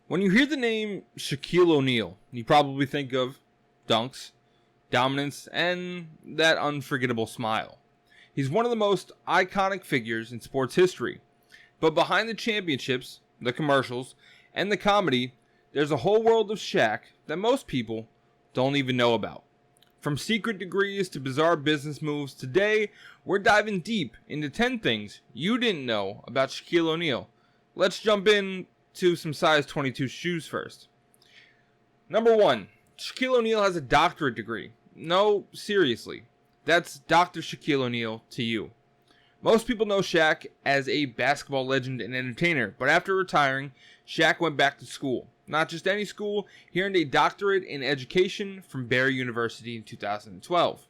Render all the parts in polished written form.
When you hear the name Shaquille O'Neal, you probably think of dunks, dominance, and that unforgettable smile. He's one of the most iconic figures in sports history. But behind the championships, the commercials, and the comedy, there's a whole world of Shaq that most people don't even know about. From secret degrees to bizarre business moves, today we're diving deep into 10 things you didn't know about Shaquille O'Neal. Let's jump into some size 22 shoes first. Number 1. Shaquille O'Neal has a doctorate degree. No, seriously. That's Dr. Shaquille O'Neal to you. Most people know Shaq as a basketball legend and entertainer, but after retiring, Shaq went back to school. Not just any school, he earned a doctorate in education from Barry University in 2012.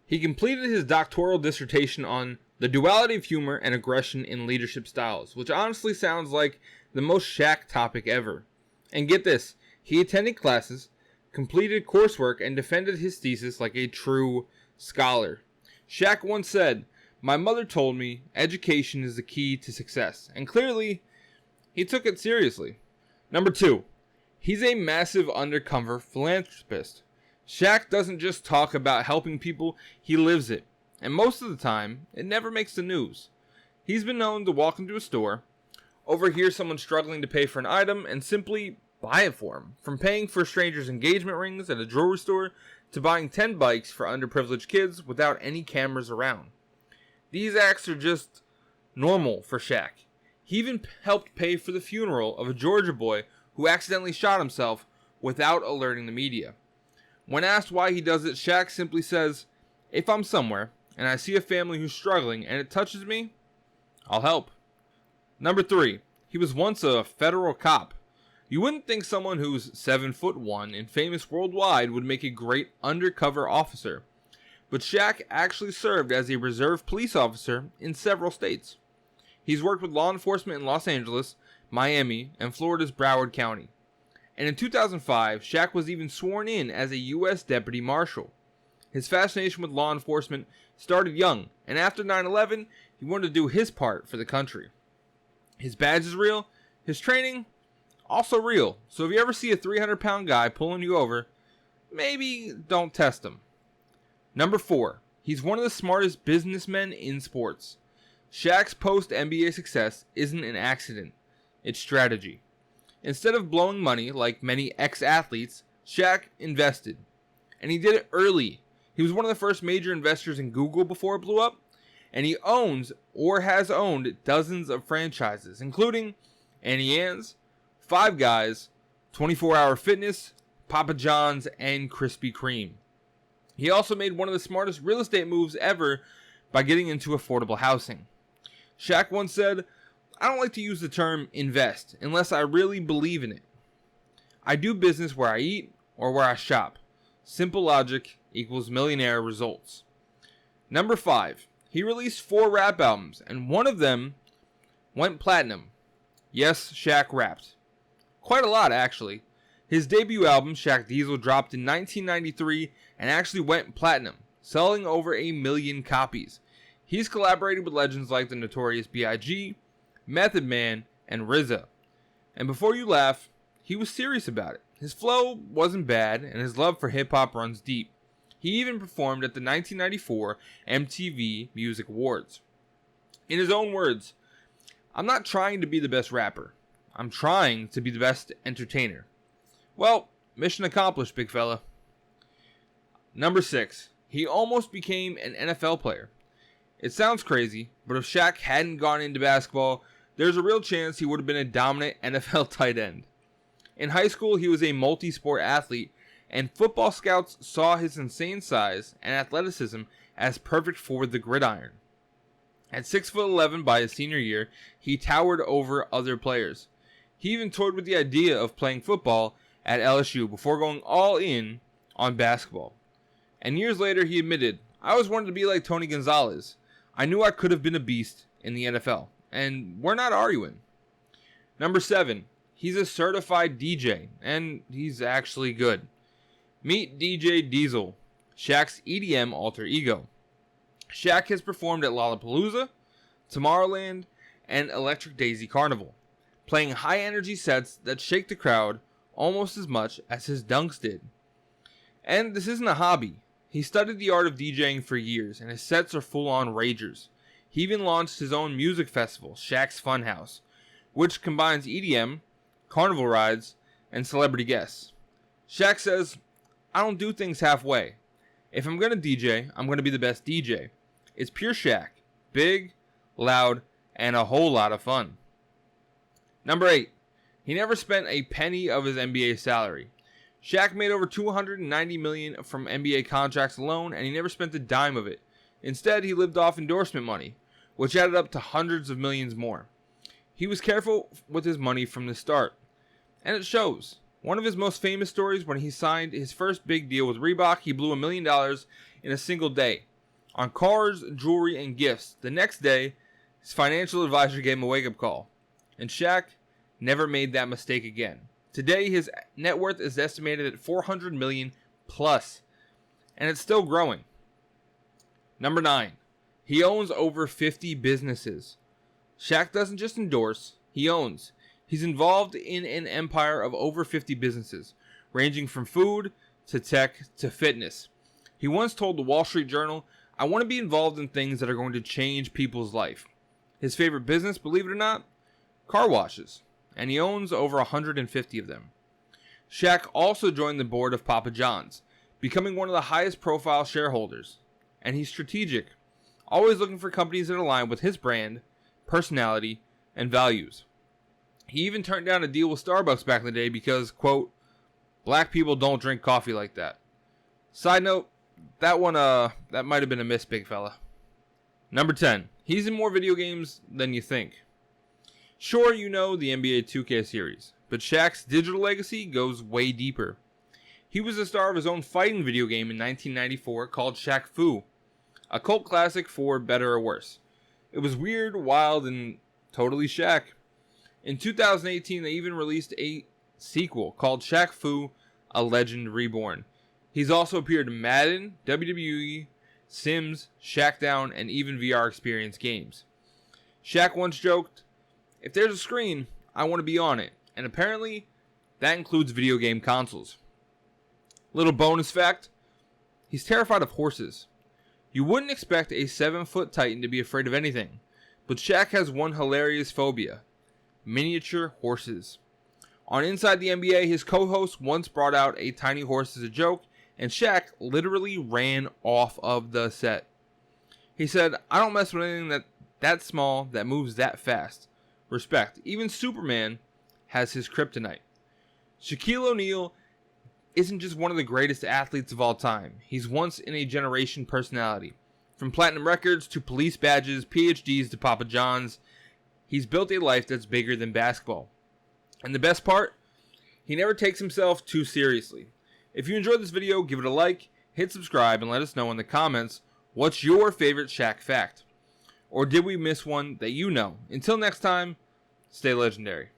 He completed his doctoral dissertation on the duality of humor and aggression in leadership styles, which honestly sounds like the most Shaq topic ever. And get this, he attended classes, completed coursework, and defended his thesis like a true scholar. Shaq once said, "My mother told me education is the key to success," and clearly, he took it seriously. Number 2. He's a massive undercover philanthropist. Shaq doesn't just talk about helping people, he lives it. And most of the time, it never makes the news. He's been known to walk into a store, overhear someone struggling to pay for an item, and simply buy it for him. From paying for strangers' engagement rings at a jewelry store, to buying 10 bikes for underprivileged kids without any cameras around. These acts are just normal for Shaq. He even helped pay for the funeral of a Georgia boy who accidentally shot himself without alerting the media. When asked why he does it, Shaq simply says, "If I'm somewhere and I see a family who's struggling and it touches me, I'll help." Number 3. He was once a federal cop. You wouldn't think someone who's 7'1" and famous worldwide would make a great undercover officer. But Shaq actually served as a reserve police officer in several states. He's worked with law enforcement in Los Angeles, Miami, and Florida's Broward County. And in 2005, Shaq was even sworn in as a U.S. Deputy Marshal. His fascination with law enforcement started young, and after 9/11, he wanted to do his part for the country. His badge is real, his training, also real. So if you ever see a 300-pound guy pulling you over, maybe don't test him. Number 4. He's one of the smartest businessmen in sports. Shaq's post-NBA success isn't an accident. It's strategy. Instead of blowing money like many ex-athletes, Shaq invested. And he did it early. He was one of the first major investors in Google before it blew up. And he owns or has owned dozens of franchises, including Annie Ann's, Five Guys, 24 Hour Fitness, Papa John's, and Krispy Kreme. He also made one of the smartest real estate moves ever by getting into affordable housing. Shaq once said, "I don't like to use the term invest unless I really believe in it. I do business where I eat or where I shop. Simple logic equals millionaire results." Number 5. He released 4 rap albums, and one of them went platinum. Yes, Shaq rapped. Quite a lot, actually. His debut album, Shaq Diesel, dropped in 1993 and actually went platinum, selling over 1 million copies. He's collaborated with legends like the Notorious B.I.G., Method Man, and RZA. And before you laugh, he was serious about it. His flow wasn't bad, and his love for hip-hop runs deep. He even performed at the 1994 MTV Music Awards. In his own words, "I'm not trying to be the best rapper. I'm trying to be the best entertainer." Well, mission accomplished, big fella. Number 6. He almost became an NFL player. It sounds crazy, but if Shaq hadn't gone into basketball, there's a real chance he would have been a dominant NFL tight end. In high school, he was a multi-sport athlete, and football scouts saw his insane size and athleticism as perfect for the gridiron. At 6'11" by his senior year, he towered over other players. He even toyed with the idea of playing football at LSU before going all in on basketball. And years later, he admitted, "I always wanted to be like Tony Gonzalez. I knew I could have been a beast in the NFL." And we're not arguing. Number 7. He's a certified DJ, and he's actually good. Meet DJ Diesel, Shaq's EDM alter ego. Shaq has performed at Lollapalooza, Tomorrowland, and Electric Daisy Carnival. playing high energy sets that shake the crowd almost as much as his dunks did. And this isn't a hobby. He studied the art of DJing for years, and his sets are full-on ragers. He even launched his own music festival, Shaq's Funhouse, which combines EDM, carnival rides, and celebrity guests. Shaq says, "I don't do things halfway. If I'm going to DJ, I'm going to be the best DJ. It's pure Shaq. Big, loud, and a whole lot of fun." Number 8. He never spent a penny of his NBA salary. Shaq made over $290 million from NBA contracts alone, and he never spent a dime of it. Instead, he lived off endorsement money, which added up to hundreds of millions more. He was careful with his money from the start, and it shows. One of his most famous stories, when he signed his first big deal with Reebok, he blew $1 million in a single day on cars, jewelry, and gifts. The next day, his financial advisor gave him a wake-up call, and Shaq never made that mistake again. Today, his net worth is estimated at $400 million plus, and it's still growing. Number 9. He owns over 50 businesses. Shaq doesn't just endorse, he owns. He's involved in an empire of over 50 businesses, ranging from food to tech to fitness. He once told the Wall Street Journal, "I want to be involved in things that are going to change people's life." His favorite business, believe it or not, car washes, and he owns over 150 of them. Shaq also joined the board of Papa John's, becoming one of the highest profile shareholders. And he's strategic, always looking for companies that align with his brand, personality, and values. He even turned down a deal with Starbucks back in the day because, quote, "black people don't drink coffee like that." Side note, that might have been a miss, big fella. Number 10. He's in more video games than you think. Sure, you know the NBA 2K series, but Shaq's digital legacy goes way deeper. He was the star of his own fighting video game in 1994 called Shaq Fu, a cult classic for better or worse. It was weird, wild, and totally Shaq. In 2018, they even released a sequel called Shaq Fu, A Legend Reborn. He's also appeared in Madden, WWE, Sims, Shackdown, and even VR experience games. Shaq once joked, "If there's a screen, I want to be on it," and apparently that includes video game consoles. Little bonus fact, he's terrified of horses. You wouldn't expect a 7-foot Titan to be afraid of anything, but Shaq has one hilarious phobia: miniature horses. On Inside the NBA, his co-host once brought out a tiny horse as a joke, and Shaq literally ran off of the set. He said, "I don't mess with anything that small, that moves that fast. Respect. Even Superman has his kryptonite." Shaquille O'Neal isn't just one of the greatest athletes of all time. He's once-in-a-generation personality. From platinum records to police badges, PhDs to Papa John's, he's built a life that's bigger than basketball. And the best part? He never takes himself too seriously. If you enjoyed this video, give it a like, hit subscribe, and let us know in the comments what's your favorite Shaq fact. Or did we miss one that you know? Until next time, stay legendary.